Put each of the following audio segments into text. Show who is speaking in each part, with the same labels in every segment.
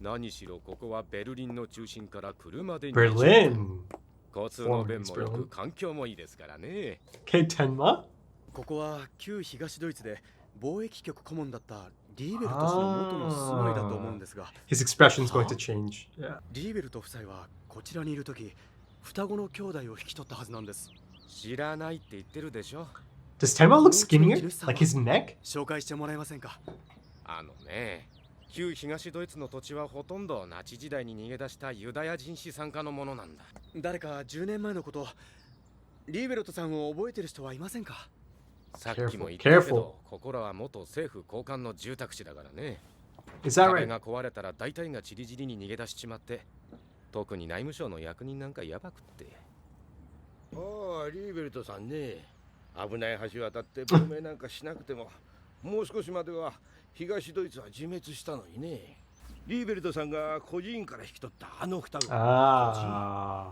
Speaker 1: 何しろここはベルリンの中心から車で20分。
Speaker 2: Berlin.
Speaker 1: 交通の便もよく環境もいいですからね。
Speaker 2: Okay, Tenma.
Speaker 3: ここは旧東ドイツで貿易局顧問だったリーベルト氏の元の住まいだと思うんですが、
Speaker 2: His expression's going to change. Yeah.
Speaker 3: リーベルト夫妻はこちらにいるとき双子の兄弟を引き取ったはずなんです。
Speaker 1: 知らないって言ってるでしょ。
Speaker 2: Does Tenma look skinnier? Like his neck?
Speaker 3: 紹介してもらえませんか。
Speaker 1: 旧東ドイツの土地はほとんどナチ時代に逃げ出したユダヤ人資産家のものなんだ。
Speaker 3: 誰か10年前のこと、リーベルトさんを覚えてる人はいませんか。
Speaker 1: さっきも言ったけ
Speaker 2: Careful.
Speaker 1: ど、ここらは元政府高官の住宅地だからね。
Speaker 2: Is that
Speaker 1: 壁
Speaker 2: right?
Speaker 1: が壊れたら大体がチリチリに逃げ出しちまって、特に内務省の役人なんかやばくって。
Speaker 4: ああ、リーベルトさんね。危ない橋渡って亡命なんかしなくてももう少しまでは東ドイツは自滅したのにね。リーベルトさんが孤児院から引き取ったあの双子。
Speaker 2: Ah.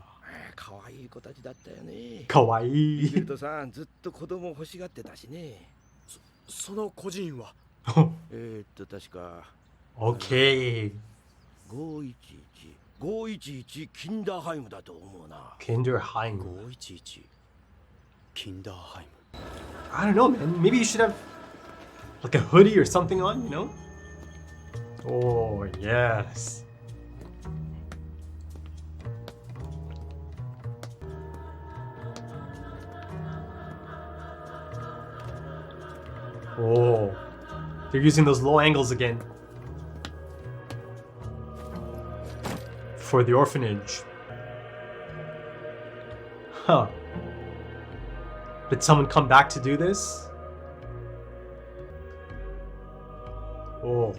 Speaker 4: 可愛い子たちだったよね。リーベ
Speaker 2: Kawaii.
Speaker 4: ルトさんずっと子供欲しがってたしね。
Speaker 3: その孤児院は
Speaker 4: 確か
Speaker 2: Okay.
Speaker 4: 511キンダーハイムだと思うな。
Speaker 2: Kinderheim.
Speaker 3: 511キンダーハイム。
Speaker 2: I don't know, man. Maybe you should have like a hoodie or something on, you know? Oh, yes. Oh, they're using those low angles again for the orphanage. Huh. Did someone come back to do this? Oh,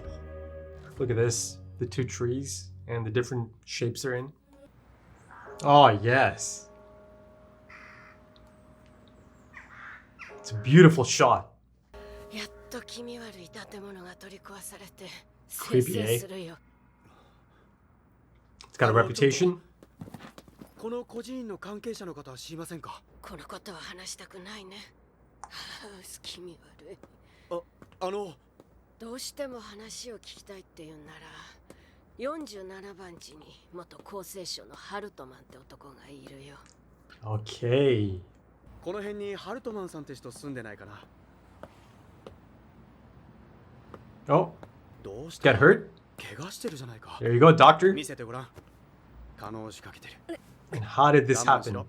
Speaker 2: look at this. The two trees and the different shapes they're in. Oh, yes. It's a beautiful shot.
Speaker 5: やっと気味悪い建物が取り壊されて
Speaker 2: Creepy,
Speaker 5: 清
Speaker 2: eh?
Speaker 5: 々するよ。
Speaker 2: It's got a reputation.
Speaker 3: この孤児院の関係者の方は知りませんか。
Speaker 5: このことは話したくないね。はあ、気味悪い。どうしても話を聞きたいって言うなら、47番地に元厚生省のハルトマンって男がいるよ。
Speaker 2: Okay.
Speaker 3: この辺にハルトマンさんって人住んでないかな。
Speaker 2: Oh,
Speaker 3: どうして
Speaker 2: got hurt?
Speaker 3: 怪我してるじゃないか。
Speaker 2: There you go, doctor.
Speaker 3: 見せてごらん。可能仕掛けてる。
Speaker 2: And how did this
Speaker 3: 我慢し
Speaker 2: happen?
Speaker 3: ろ。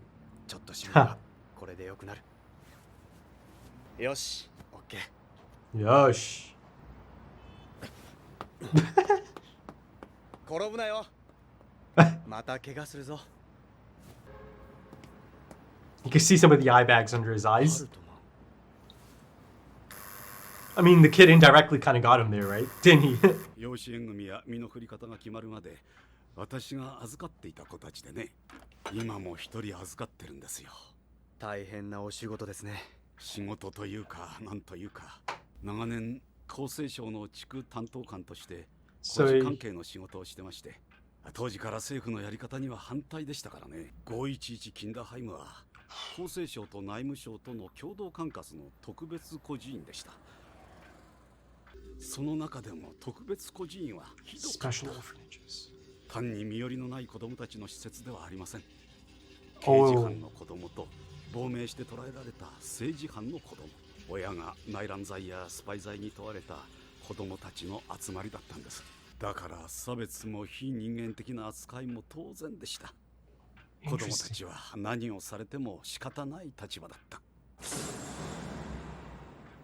Speaker 3: ちょっとしめばこれでよくなる。よし、オッケー。
Speaker 2: Yosh.
Speaker 3: 転ぶなよ。また怪我するぞ。
Speaker 2: You can see some of the eye bags under his
Speaker 3: ハ
Speaker 2: eyes.
Speaker 3: ルトマン。
Speaker 2: I mean, the kid indirectly kind of got him there, right? Didn't he?
Speaker 6: 養子縁組や身の振り方が決まるまで私が預かっていた子たちでね、今も一人預かってるんですよ。
Speaker 3: 大変なお仕事ですね。
Speaker 6: 仕事というかなんというか、長年厚生省の地区担当官として孤児関係の仕事をしてまして、当時から政府のやり方には反対でしたからね。511キンダーハイムは厚生省と内務省との共同管轄の特別孤児院でした。その中でも特別孤児院はひどかった。
Speaker 2: Special orphanages.
Speaker 6: 単に身寄りのない子供たちの施設ではありません。刑事犯の子供と亡命して捕らえられた政治犯の子供、親が内乱罪やスパイ罪に問われた子供たちの集まりだったんです。だから差別も非人間的な扱いも当然でした。子供たちは何をされても仕方ない立場だった。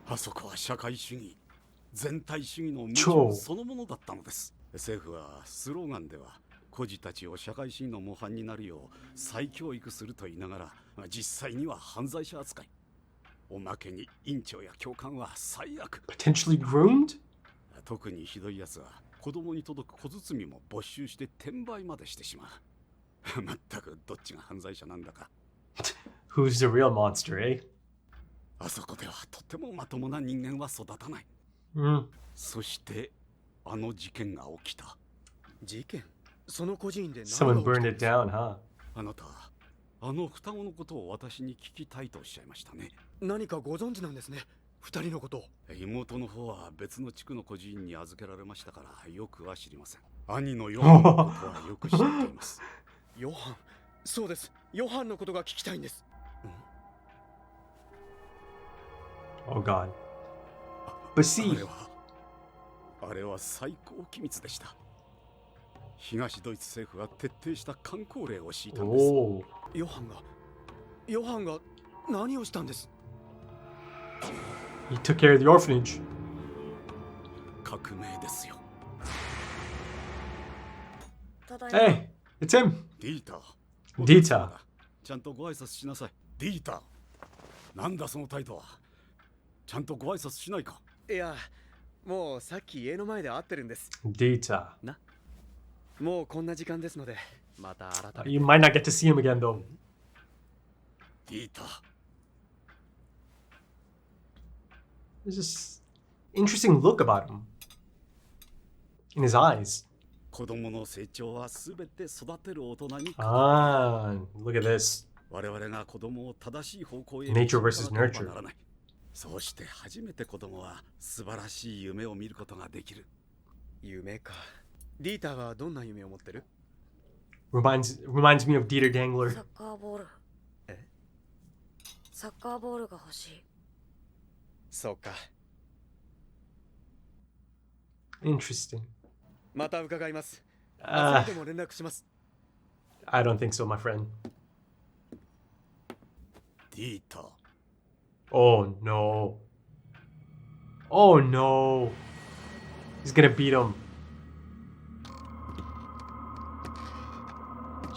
Speaker 6: あそこは社会主義、全体主義の矛盾そのものだったのです。政府はスローガンでは孤児たちを社会主義の模範になるよう再教育すると言いながら、実際には犯罪者扱い。おまけに院長や教官は最悪。
Speaker 2: Potentially groomed?
Speaker 6: 特にひどいやつは子供に届く小包も没収して転売までしてしまう。まったくどっちが犯罪者なんだか。
Speaker 2: Who's the real monster, eh?
Speaker 6: あそこではとてもまともな人間は育たない。そしてあの事件が起きた。
Speaker 3: 事件？その孤児院で何
Speaker 2: Someone
Speaker 3: が起
Speaker 2: burned
Speaker 3: きた
Speaker 2: it down, huh?
Speaker 6: あなた、あの双子のことを私に聞きたいとおっしゃいましたね。
Speaker 3: 何かご存知なんですね、二人のことを。
Speaker 6: 妹の方は別の地区の孤児院に預けられましたからよくは知りません。兄のヨハンのことはよく知っています。
Speaker 3: ヨハン、そうです。ヨハンのことが聞きたいんです。
Speaker 2: Oh God. But see,
Speaker 6: あれは最高機密でした。東ドイツ政府は徹底した箝口令を敷いたんです。
Speaker 2: oh,
Speaker 3: ヨハンが何をしたんです？
Speaker 2: he took care of the orphanage.
Speaker 6: 革命ですよ。
Speaker 2: Hey, it's him.
Speaker 6: ディーター。
Speaker 2: ディーター。
Speaker 6: ちゃんとご挨拶しなさい。ディーター。なんだその態度は。ちゃんとご挨拶しないか。
Speaker 3: いや、もうさっき家の前で会ってるんです。
Speaker 2: Data.
Speaker 3: もうこんな時間ですので、また改めて。
Speaker 2: You might not get to see him again though.
Speaker 6: ディーター。
Speaker 2: There's this interesting look about him. In his eyes.
Speaker 6: 子供の成長はすべて育てる大人に。
Speaker 2: Ah, look at this.
Speaker 6: 我々が子供を正しい方向へ
Speaker 2: Nature versus
Speaker 6: 導かなけれ
Speaker 2: nurture.
Speaker 6: ばならない。そうして初めて子供は素晴らしい夢を見ることができる。
Speaker 3: 夢か。ディーターはどんな夢を持ってる？
Speaker 2: Reminds me of Dieter
Speaker 7: サ
Speaker 2: Dangler.
Speaker 7: ッカーボール。サッカーボールが欲しい。
Speaker 3: そうか。
Speaker 2: Interesting.
Speaker 3: また伺います。
Speaker 2: Ah,
Speaker 3: でも連絡します。
Speaker 2: I don't think so, my friend.
Speaker 6: ディーター。
Speaker 2: Oh no. Oh no. He's gonna beat him.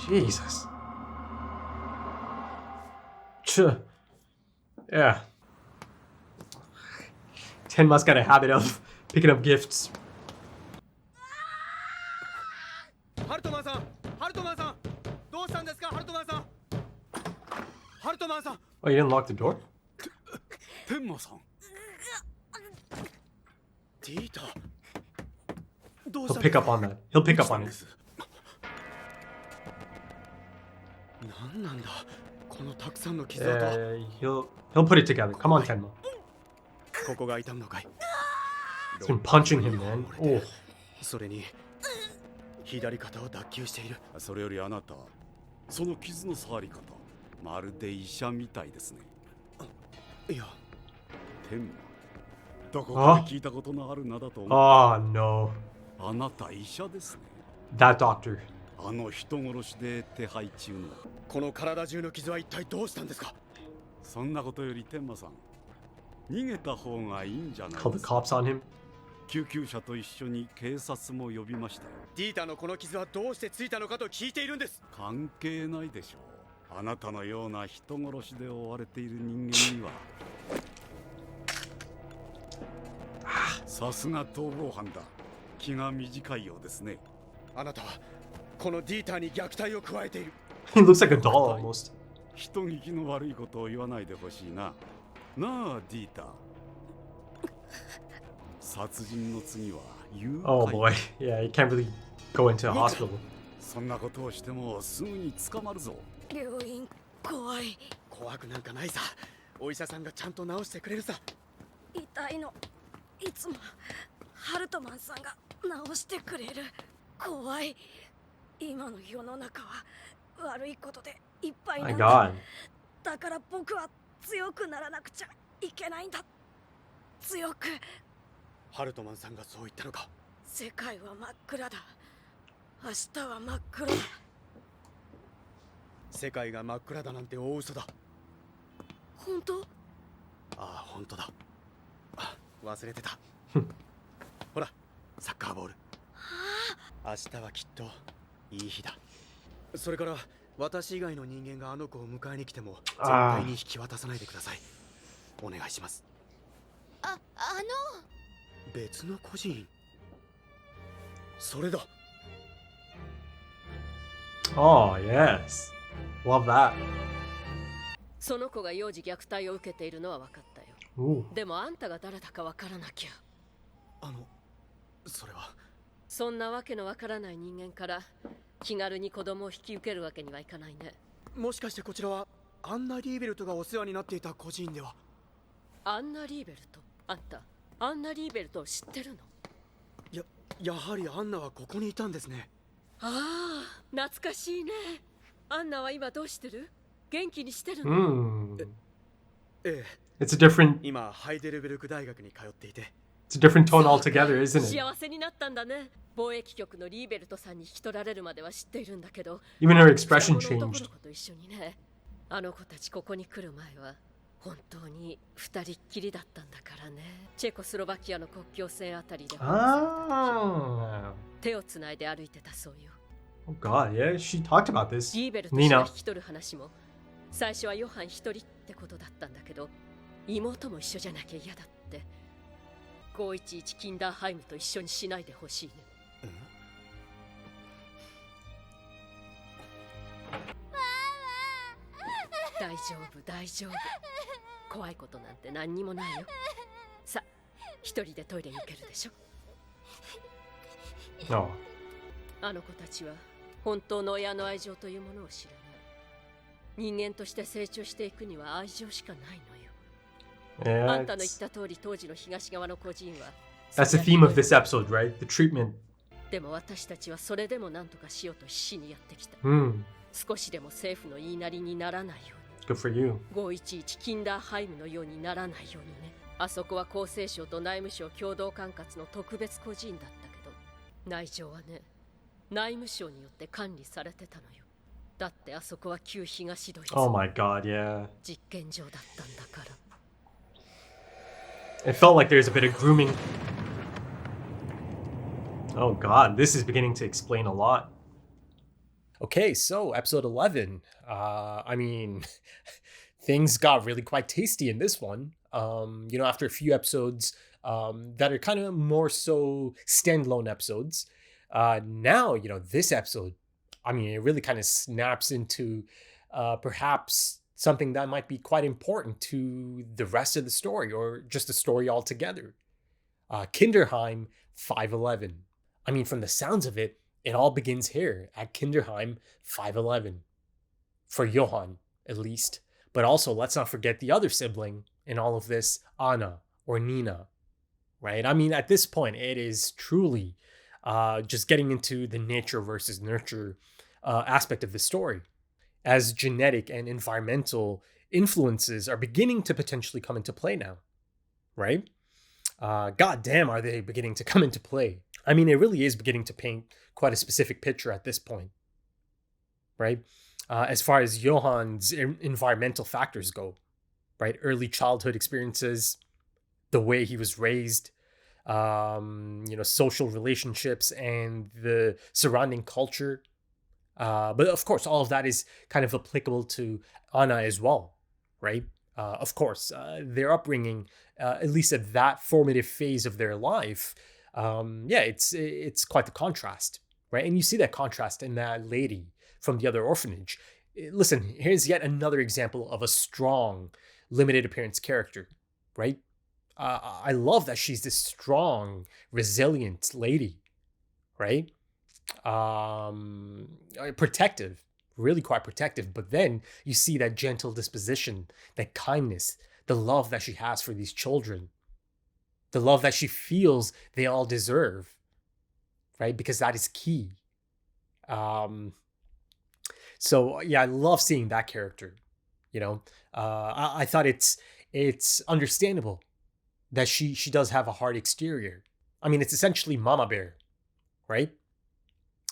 Speaker 2: Jesus. Yeah. Tenma's got a habit of picking up gifts.
Speaker 3: ハルトマンさん、ハルトマンさん、どうしたんですか、ハルトマンさん。ハルトマンさん。
Speaker 2: Oh, you didn't lock the door?
Speaker 6: 天馬さん。
Speaker 3: ディーター。どう
Speaker 2: He'll
Speaker 3: したん
Speaker 2: pick up on that. He'll pick up on it.
Speaker 3: なんなんだ、このたくさんの傷跡は。
Speaker 2: He'll put it together. Come on, Tenma.
Speaker 3: ここが痛むのかい。
Speaker 2: He's been punching him, man. Oh.
Speaker 3: それに左肩を脱臼している。
Speaker 6: それよりあなた、その傷の触り方、まるで医者みたいですね。
Speaker 3: いや、
Speaker 6: 天馬。どこかで聞いたことのある名だと思う。
Speaker 2: Oh no.
Speaker 6: あなた医者ですね。
Speaker 2: That doctor.
Speaker 6: あの人殺しで手配中の。
Speaker 3: この体中の傷は一体どうしたんですか。
Speaker 6: そんなことより天馬さん、逃げた方がいいんじゃない
Speaker 2: Call
Speaker 6: で
Speaker 2: the
Speaker 6: すか。
Speaker 2: cops on him.
Speaker 6: 救急車と一緒に警察も呼びましたよ。
Speaker 3: ディータのこの傷はどうしてついたのかと聞いているんです。
Speaker 6: 関係ないでしょう。あなたのような人殺しで追われている人間には。さすが逃亡犯だ。気が短いようですね。
Speaker 3: あなたはこのディータに虐待を加えている。
Speaker 2: He looks like a doll almost.
Speaker 6: 人聞きの悪いことを言わないでほしいな。なあ、ディータ。殺人の次は誘拐。
Speaker 2: Oh boy. Yeah, he can't really go into a hospital.
Speaker 6: そんなことをしてもすぐに捕まるぞ。
Speaker 7: 病院怖い。
Speaker 3: 怖くなんかないさ。お医者さんがちゃんと治してくれるさ。
Speaker 7: 痛いの。いつもハルトマンさんが治してくれる。怖い。今の世の中は悪いことでいっぱいな
Speaker 2: My
Speaker 7: んだ。
Speaker 2: God.
Speaker 7: だから僕は強くならなくちゃいけないんだ。強く。
Speaker 3: ハルトマンさんがそう言ったのか。
Speaker 7: 世界は真っ暗だ。明日は真っ黒だ。
Speaker 3: 世界が真っ暗だなんて大嘘だ。
Speaker 7: 本当？
Speaker 3: ああ、本当だ。あ、忘れてた。ほら、サッカーボール。明日はきっといい日だ。それから私以外の人間があの子を迎えに来ても絶対に引き渡さないでください。お願いします。別の個人。それだ。
Speaker 2: Oh, yes. Love that.
Speaker 5: その子が幼児虐待を受けているのは分かったよ。
Speaker 2: Ooh.
Speaker 5: でもあんたが誰だか分からなきゃ。
Speaker 3: それは。
Speaker 5: そんなわけの分からない人間から気軽に子供を引き受けるわけにはいかないね。
Speaker 3: もしかしてこちらはアンナ・リーベルトがお世話になっていた個人では。
Speaker 5: アンナ・リーベルト、あんたアンナ・リーベルトを知ってるの？
Speaker 3: やはりアンナはここにいたんですね。
Speaker 5: ああ、懐かしいね。アンナは今どうしてる？元気にしてるの？
Speaker 2: Hmm.
Speaker 3: え
Speaker 2: It's a different
Speaker 3: 今ハイデルベルク大学に通っていて。
Speaker 2: it's a different tone altogether, isn't it?
Speaker 5: 幸せになったんだね。貿易局のリーベルトさんに引き取られるまでは知っているんだけど、
Speaker 2: Even her expression
Speaker 5: 双子の男
Speaker 2: changed.
Speaker 5: の子と一緒にね。あの子たちここに来る前は本当に二人っきりだったんだからね。チェコスロバキアの国境線あたりで保護された時、
Speaker 2: Ah.
Speaker 5: 手をつないで歩いてたそうよ。
Speaker 2: Oh god, yeah, she talked about this.
Speaker 5: リーベルト氏が
Speaker 2: Nina.
Speaker 5: 引き取る話も最初はヨハン一人ってことだったんだけど、妹も一緒じゃなきゃ嫌だって。511キンダーハイムと一緒にしないでほしいね。大丈夫大丈夫、怖いことなんて何にもないよ。さ、一人でトイレに行けるでしょ。
Speaker 2: Oh.
Speaker 5: あの子たちは本当の親の愛情というものを知らない。人間として成長していくには愛情しかないのよ。
Speaker 2: Yeah.
Speaker 5: あんたの言っ
Speaker 2: It's,
Speaker 5: た通り、当時の東側の孤児院は
Speaker 2: that's the theme of this episode, right? The treatment.
Speaker 5: でも私たちはそれでも何とかしようと必死にやってきた。
Speaker 2: Hmm.
Speaker 5: 少しでも政府の言いなりにならないよ
Speaker 2: Good for you.
Speaker 5: うに、511キンダーハイムのようにならないようにね。あそこは厚生省と内務省共同管轄の特別孤児院だったけど、内情はね、内務省によって管理されてたのよ。だってあそこは旧東ドイツ
Speaker 2: Oh my god, yeah.
Speaker 5: 実験場だったんだから。
Speaker 2: It felt like there's a bit of grooming. Oh god, this is beginning to explain a lot. Okay, so episode 11. I mean, things got really quite tasty in this one. After a few episodes that are kind of more so standalone episodes. Now, this episode, I mean, it really kind of snaps into perhaps something that might be quite important to the rest of the story or just the story altogether. Kinderheim 511. I mean, from the sounds of it, it all begins here at Kinderheim 511. For Johan, at least. But also, let's not forget the other sibling in all of this, Anna or Nina. Right? I mean, at this point, it is truly just getting into the nature versus nurture aspect of the story, as genetic and environmental influences are beginning to potentially come into play now, right? God damn, are they beginning to come into play? I mean, it really is beginning to paint quite a specific picture at this point, right? As far as Johan's environmental factors go, right? Early childhood experiences, the way he was raised, social relationships and the surrounding culture. But of course, all of that is kind of applicable to Anna as well, right? Of course, their upbringing, at least at that formative phase of their life, it's quite the contrast, right? And you see that contrast in that lady from the other orphanage. Listen, here's yet another example of a strong, limited appearance character, right? I love that she's this strong, resilient lady, right? Protective, really quite protective. But then you see that gentle disposition, that kindness, the love that she has for these children, the love that she feels they all deserve, right? Because that is key. So yeah, I love seeing that character. I thought it's understandable that she does have a hard exterior. I mean, it's essentially Mama Bear, right?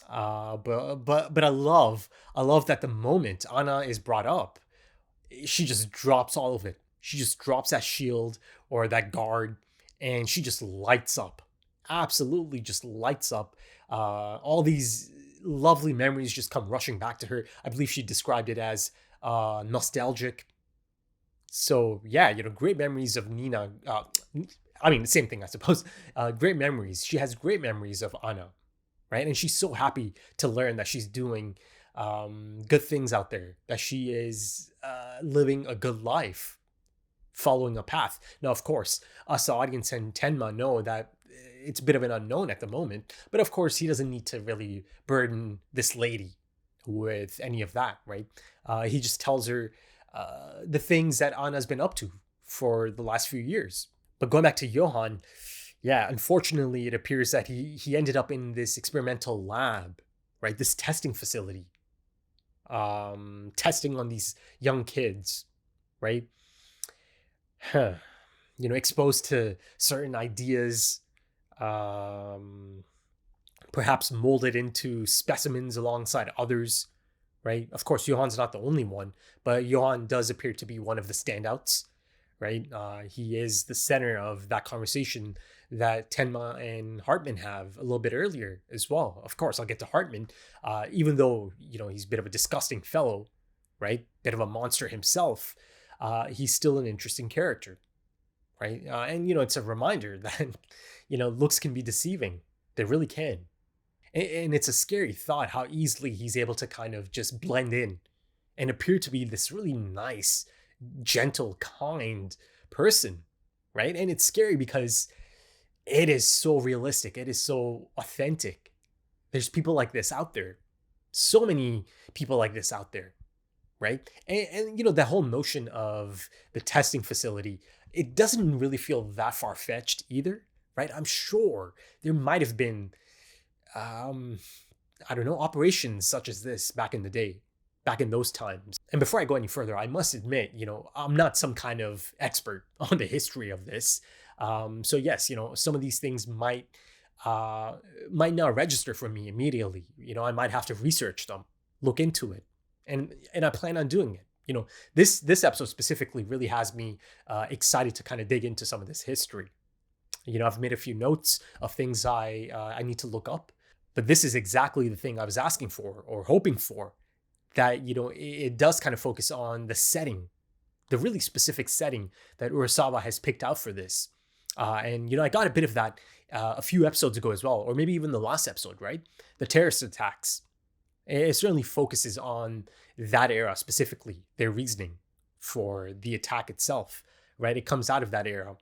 Speaker 2: But I love that the moment Anna is brought up, she just drops all of it. She just drops that shield or that guard, and she just lights up. Absolutely, just lights up. All these lovely memories just come rushing back to her. I believe she described it as nostalgic. So yeah, great memories of Nina. I mean, the same thing, I suppose. Great memories. She has great memories of Anna, right? And she's so happy to learn that she's doing good things out there, that she is living a good life, following a path. Now, of course, us, the audience, and Tenma know that it's a bit of an unknown at the moment, but of course, he doesn't need to really burden this lady with any of that, right? He just tells her the things that Anna's been up to for the last few years. But going back to Johan, Yeah, unfortunately, it appears that he ended up in this experimental lab, right? This testing facility, testing on these young kids, right? Huh. Exposed to certain ideas, um, perhaps molded into specimens alongside others, right? Of course, Johan's not the only one, but Johan does appear to be one of the standouts, right? He is the center of that conversation that Tenma and Hartman have a little bit earlier as well. Of course, I'll get to Hartman, even though, he's a bit of a disgusting fellow, right? Bit of a monster himself. He's still an interesting character, right? And, it's a reminder that, looks can be deceiving. They really can. And it's a scary thought how easily he's able to kind of just blend in and appear to be this really nice, gentle, kind person, right? And it's scary because it is so realistic. It is so authentic. There's people like this out there. So many people like this out there, right? And that whole notion of the testing facility, it doesn't really feel that far-fetched either, right? I'm sure there might have been I don't know, operations such as this back in the day, back in those times. And before I go any further, I must admit, I'm not some kind of expert on the history of this. So yes, some of these things might not register for me immediately. I might have to research them, look into it, and I plan on doing it. This episode specifically really has me excited to kind of dig into some of this history. I've made a few notes of things I need to look up. But this is exactly the thing I was asking for or hoping for, that, it does kind of focus on the setting, the really specific setting that Urasawa has picked out for this. And, I got a bit of that a few episodes ago as well, or maybe even the last episode, right? The terrorist attacks. It certainly focuses on that era specifically, their reasoning for the attack itself, right? It comes out of that era,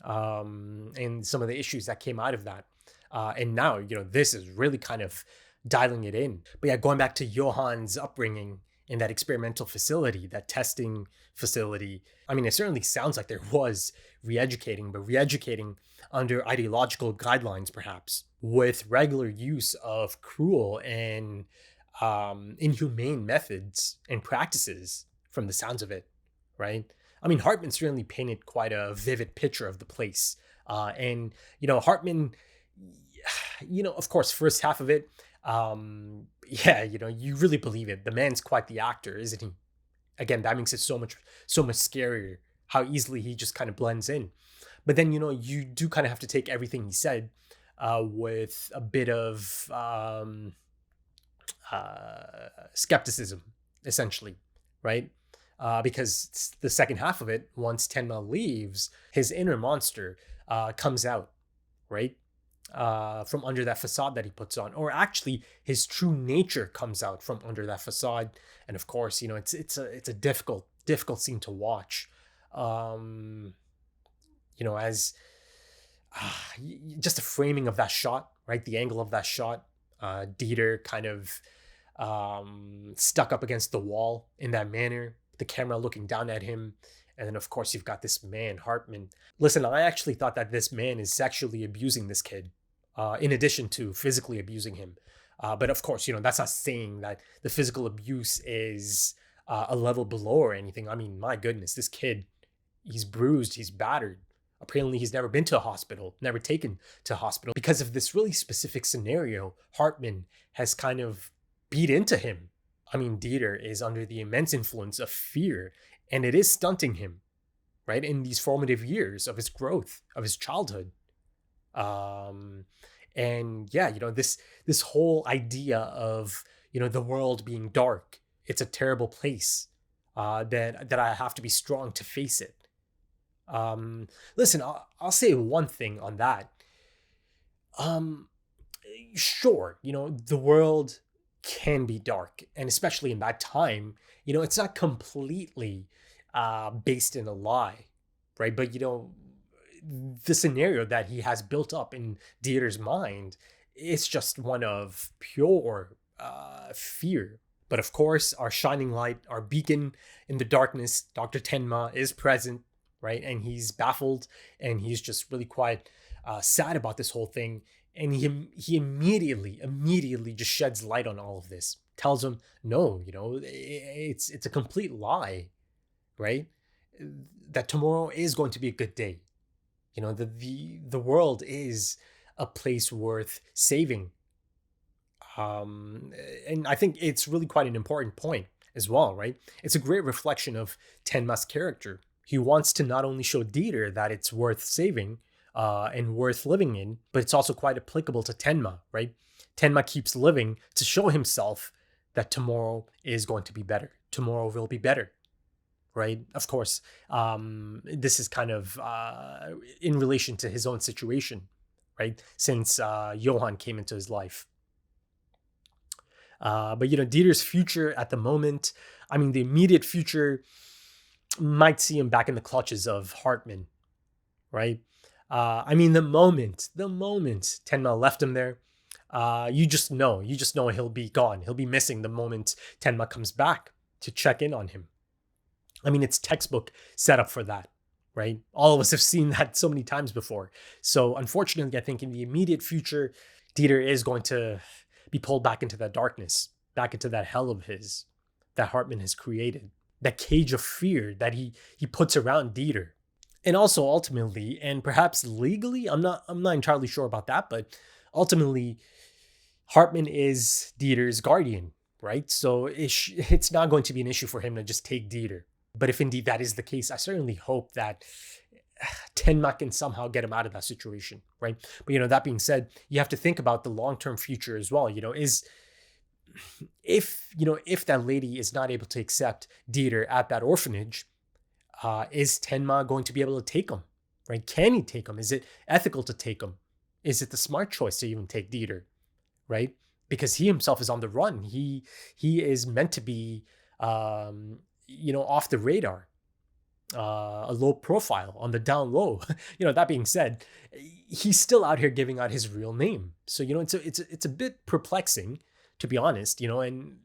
Speaker 2: and some of the issues that came out of that. And now, this is really kind of dialing it in. But yeah, going back to Johan's upbringing in that experimental facility, that testing facility, I mean, it certainly sounds like there was re-educating, but re-educating under ideological guidelines, perhaps, with regular use of cruel and inhumane methods and practices from the sounds of it, right? I mean, Hartman certainly painted quite a vivid picture of the place. And, Hartman, of course, first half of it, you really believe it. The man's quite the actor, isn't he? Again, that makes it so much scarier how easily he just kind of blends in. But then, you do kind of have to take everything he said with a bit of skepticism, essentially, right? Because the second half of it, once Tenma leaves, his inner monster comes out, right? From under that facade that he puts on, or actually his true nature comes out from under that facade. And of course, it's a difficult scene to watch. As just the framing of that shot, right? The angle of that shot, Dieter kind of stuck up against the wall in that manner, the camera looking down at him. And then, of course, you've got this man, Hartman. Listen, I actually thought that this man is sexually abusing this kid, in addition to physically abusing him. But of course, that's not saying that the physical abuse is a level below or anything. I mean, my goodness, this kid, he's bruised, he's battered. Apparently, he's never been to a hospital, never taken to a hospital. Because of this really specific scenario, Hartman has kind of beat into him. I mean, Dieter is under the immense influence of fear, and it is stunting him, right? In these formative years of his growth, of his childhood. And yeah, this whole idea of, the world being dark, it's a terrible place, that I have to be strong to face it. Listen, I'll say one thing on that. Sure, the world can be dark, and especially in that time, it's not completely based in a lie, right? But the scenario that he has built up in Dieter's mind, it's just one of pure fear. But of course, our shining light, our beacon in the darkness, Dr. Tenma, is present, right? And he's baffled, and he's just really quite sad about this whole thing. And he immediately just sheds light on all of this. Tells him, no, it's a complete lie, right? That tomorrow is going to be a good day. The world is a place worth saving. And I think it's really quite an important point as well, right? It's a great reflection of Tenma's character. He wants to not only show Dieter that it's worth saving and worth living in, but it's also quite applicable to Tenma, right? Tenma keeps living to show himself that tomorrow is going to be better. Tomorrow will be better, right? Of course, this is kind of in relation to his own situation, right? Since Johan came into his life. But Dieter's future at the moment, the immediate future might see him back in the clutches of Hartman, right? The moment Tenma left him there, you just know he'll be gone. He'll be missing the moment Tenma comes back to check in on him. It's textbook setup for that, right? All of us have seen that so many times before. So unfortunately, I think in the immediate future, Dieter is going to be pulled back into that darkness, back into that hell of his that Hartman has created, that cage of fear that he puts around Dieter. And also ultimately, and perhaps legally, I'm not entirely sure about that, but ultimately, Hartman is Dieter's guardian, right? So it's not going to be an issue for him to just take Dieter. But if indeed that is the case, I certainly hope that Tenma can somehow get him out of that situation, right? But that being said, you have to think about the long-term future as well. If that lady is not able to accept Dieter at that orphanage, is Tenma going to be able to take him, right? Can he take him? Is it ethical to take him? Is it the smart choice to even take Dieter, right? Because he himself is on the run. He is meant to be, off the radar. A low profile, on the down low. That being said, he's still out here giving out his real name. So it's a bit perplexing, to be honest. And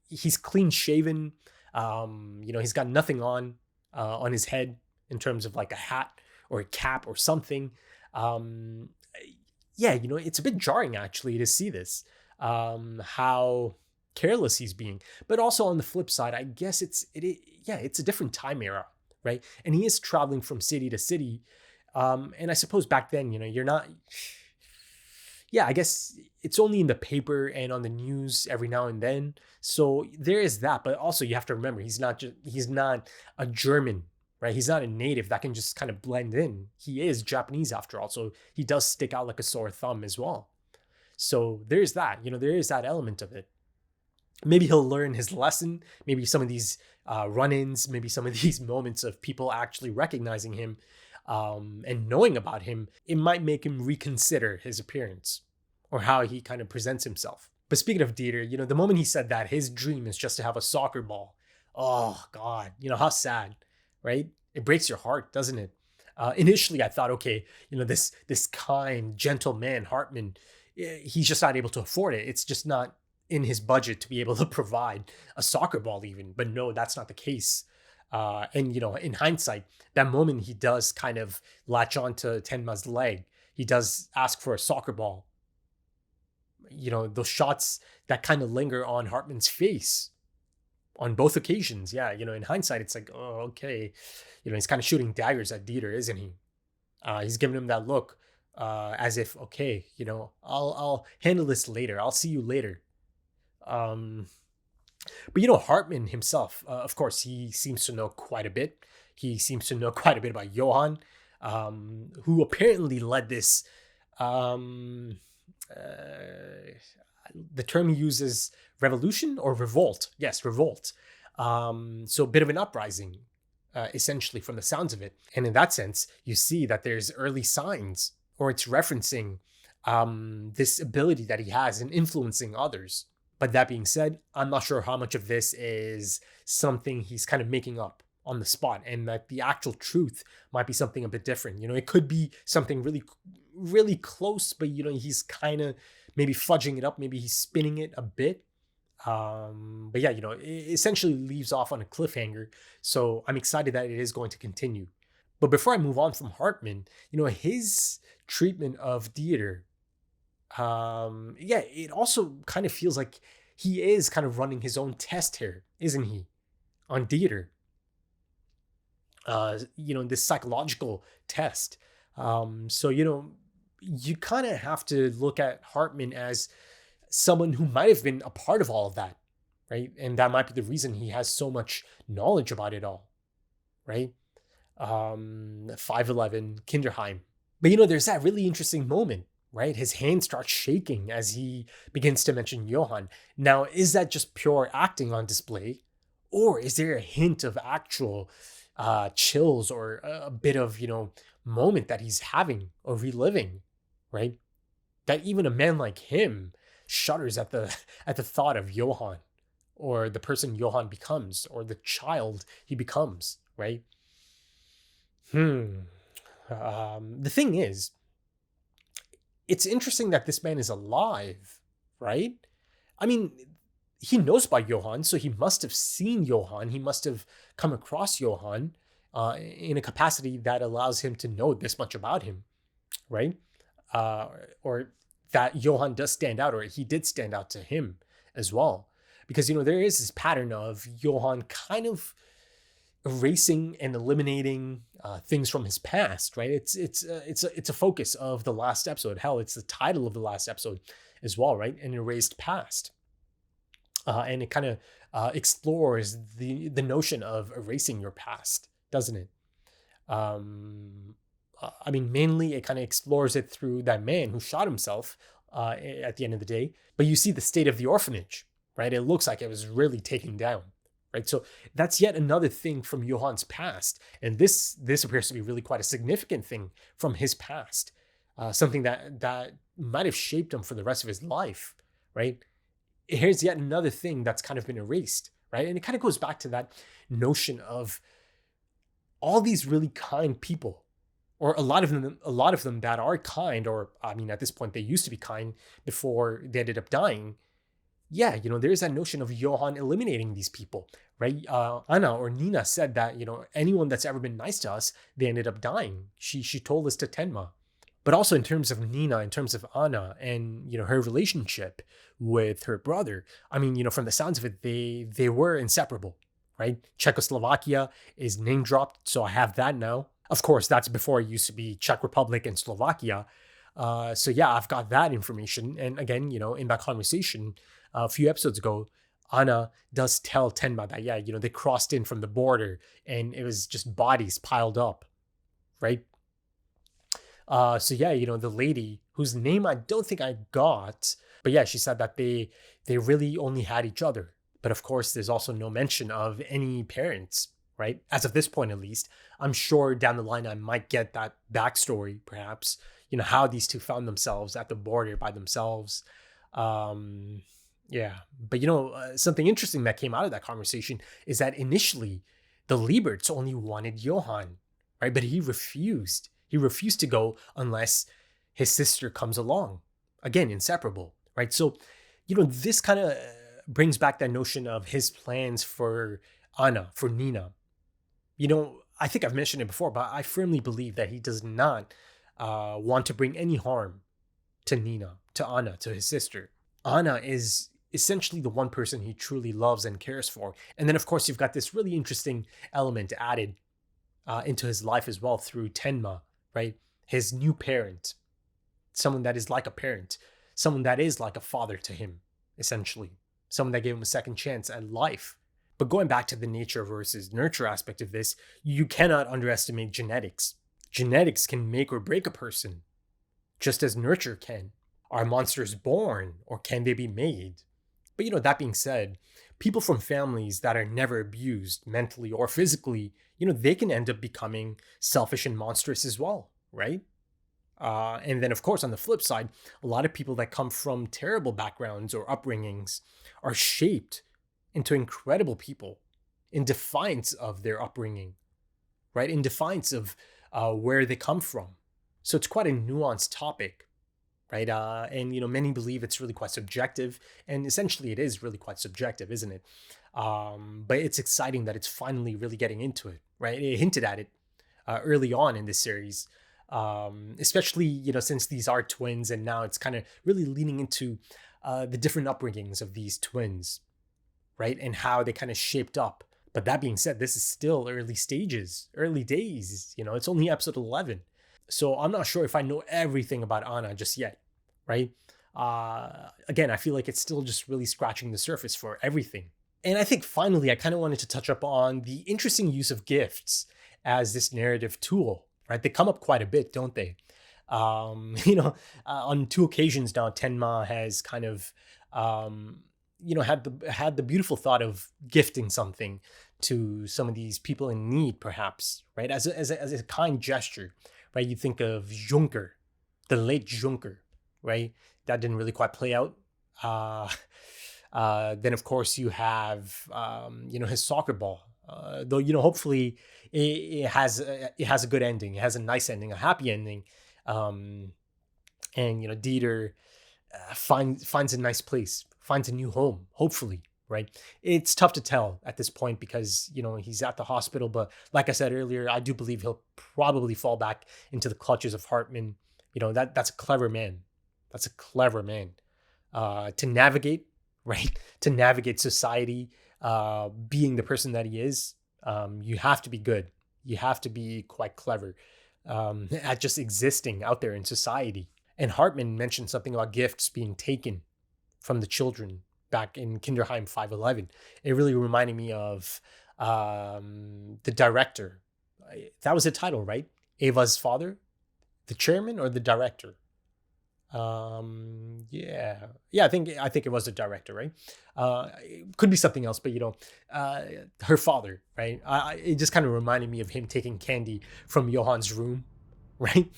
Speaker 2: he's clean shaven. He's got nothing on his head in terms of like a hat or a cap or something. It's a bit jarring actually to see this, how careless he's being. But also on the flip side, I guess it's a different time era. Right. And he is traveling from city to city. And I suppose back then, you're not. Yeah, I guess it's only in the paper and on the news every now and then. So there is that. But also you have to remember, he's not a German, right? He's not a native that can just kind of blend in. He is Japanese after all. So he does stick out like a sore thumb as well. So there's that. There is that element of it. Maybe he'll learn his lesson. Maybe some of these run-ins, maybe some of these moments of people actually recognizing him and knowing about him, it might make him reconsider his appearance or how he kind of presents himself. But speaking of Dieter, the moment he said that, his dream is just to have a soccer ball. Oh, God, how sad, right? It breaks your heart, doesn't it? Initially, I thought, okay, this kind, gentle man, Hartman, he's just not able to afford it. It's just not in his budget to be able to provide a soccer ball even. But no, that's not the case. And in hindsight, that moment he does kind of latch on to Tenma's leg. He does ask for a soccer ball. Those shots that kind of linger on Hartman's face on both occasions. Yeah, in hindsight, it's like, oh, okay. He's kind of shooting daggers at Dieter, isn't he? He's giving him that look as if, okay, I'll handle this later. I'll see you later. But Hartman himself, of course, he seems to know quite a bit. He seems to know quite a bit about Johan, who apparently led this. The term he uses, revolution or revolt. Yes, revolt. So a bit of an uprising, essentially, from the sounds of it. And in that sense, you see that there's early signs, or it's referencing this ability that he has in influencing others. But that being said, I'm not sure how much of this is something he's kind of making up on the spot, and that the actual truth might be something a bit different. It could be something really, really close, but he's kind of maybe fudging it up. Maybe he's spinning it a bit. But it essentially leaves off on a cliffhanger. So I'm excited that it is going to continue. But before I move on from Hartman, his treatment of theater, it also kind of feels like he is kind of running his own test here, isn't he? On theater. This psychological test. You kind of have to look at Hartman as someone who might have been a part of all of that, right? And that might be the reason he has so much knowledge about it all, right? 511, Kinderheim. But there's that really interesting moment, right? His hand starts shaking as he begins to mention Johan. Now, is that just pure acting on display? Or is there a hint of actual chills or a bit of, moment that he's having or reliving, right? That even a man like him shudders at the thought of Johan, or the person Johan becomes, or the child he becomes, right? The thing is, it's interesting that this man is alive, right? I mean, he knows about Johan, so he must have seen Johan. He must have come across Johan in a capacity that allows him to know this much about him, right? Or that Johan does stand out, or he did stand out to him as well. Because, there is this pattern of Johan kind of erasing and eliminating things from his past, right? It's a focus of the last episode. Hell, it's the title of the last episode as well, right? An erased past. And it kind of explores the notion of erasing your past, doesn't it? Mainly it kind of explores it through that man who shot himself at the end of the day. But you see the state of the orphanage, right? It looks like it was really taken down, right? So that's yet another thing from Johan's past. And this appears to be really quite a significant thing from his past. Something that might have shaped him for the rest of his life, right? Here's yet another thing that's kind of been erased, right? And it kind of goes back to that notion of all these really kind people, or a lot of them that are kind, or at this point they used to be kind before they ended up dying. Yeah, there's that notion of Johan eliminating these people, right? Anna or Nina said that, anyone that's ever been nice to us, they ended up dying. She told us to Tenma. But also in terms of Nina, in terms of Anna and, her relationship with her brother, from the sounds of it, they were inseparable, right? Czechoslovakia is name dropped, so I have that now. Of course, that's before it used to be Czech Republic and Slovakia. So yeah, I've got that information. And again, in that conversation a few episodes ago, Anna does tell Tenma that, yeah, they crossed in from the border and it was just bodies piled up, right? So yeah, the lady whose name I don't think I got, but yeah, she said that they really only had each other. But of course, there's also no mention of any parents, right? As of this point, at least. I'm sure down the line I might get that backstory, perhaps, how these two found themselves at the border by themselves. Yeah, but something interesting that came out of that conversation is that initially the Lieberts only wanted Johan, right? But he refused. He refused to go unless his sister comes along. Again, inseparable, right? So, this kind of brings back that notion of his plans for Anna, for Nina. I think I've mentioned it before, but I firmly believe that he does not want to bring any harm to Nina, to Anna, to his sister. Anna is essentially the one person he truly loves and cares for. And then, of course, you've got this really interesting element added into his life as well through Tenma, right? His new parent, someone that is like a parent, someone that is like a father to him, essentially, someone that gave him a second chance at life. But going back to the nature versus nurture aspect of this, you cannot underestimate genetics. Genetics can make or break a person, just as nurture can. Are monsters born, or can they be made? But that being said, people from families that are never abused mentally or physically, they can end up becoming selfish and monstrous as well, right? And then, of course, on the flip side, a lot of people that come from terrible backgrounds or upbringings are shaped into incredible people in defiance of their upbringing, right? In defiance of where they come from. So it's quite a nuanced topic, right? And, many believe it's really quite subjective, and essentially it is really quite subjective, isn't it? But it's exciting that it's finally really getting into it, right? It hinted at it early on in this series, especially, you know, since these are twins, and now it's kind of really leaning into the different upbringings of these twins, right? And how they kind of shaped up. But that being said, this is still early stages, early days, you know, it's only episode 11. So I'm not sure if I know everything about Anna just yet, right? Again, I feel like it's still just really scratching the surface for everything. And I think finally, I kind of wanted to touch up on the interesting use of gifts as this narrative tool, right? They come up quite a bit, don't they? You know, on 2 occasions now, Tenma has kind of, you know, had the beautiful thought of gifting something to some of these people in need, perhaps, right? As a kind gesture, right? You think of Junker, the late Junker, right? That didn't really quite play out. Then of course you have, you know, his soccer ball. Though, you know, hopefully it has a good ending. It has a nice ending, a happy ending. And you know, Dieter finds a nice place, finds a new home, hopefully, right? It's tough to tell at this point because, you know, he's at the hospital. But like I said earlier, I do believe he'll probably fall back into the clutches of Hartman. You know, that's a clever man. That's a clever man to navigate, right? To navigate society, being the person that he is. You have to be good. You have to be quite clever at just existing out there in society. And Hartman mentioned something about gifts being taken from the children back in Kinderheim 511. It really reminded me of the director. That was the title, right? Ava's father, the chairman, or the director? Yeah, I think it was the director, right? It could be something else, but you know, her father, right? It just kind of reminded me of him taking candy from Johan's room, right?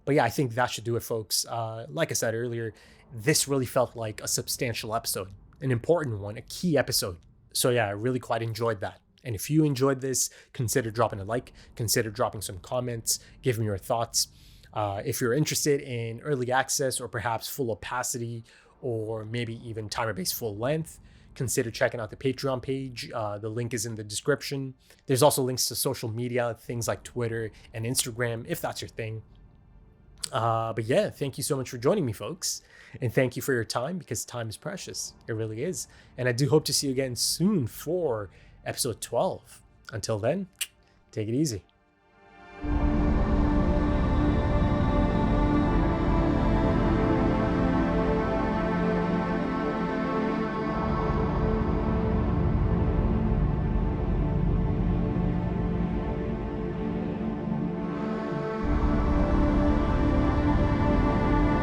Speaker 2: But yeah, I think that should do it, folks. Like I said earlier, this really felt like a substantial episode, an important one, a key episode. So yeah, I really quite enjoyed that. And if you enjoyed this, consider dropping a like, consider dropping some comments, give me your thoughts. If you're interested in early access or perhaps full opacity or maybe even timer-based full length, consider checking out the Patreon page. The link is in the description. There's also links to social media, things like Twitter and Instagram, if that's your thing. But yeah, thank you so much for joining me, folks. And thank you for your time, because time is precious. It really is. And I do hope to see you again soon for episode 12. Until then, take it easy.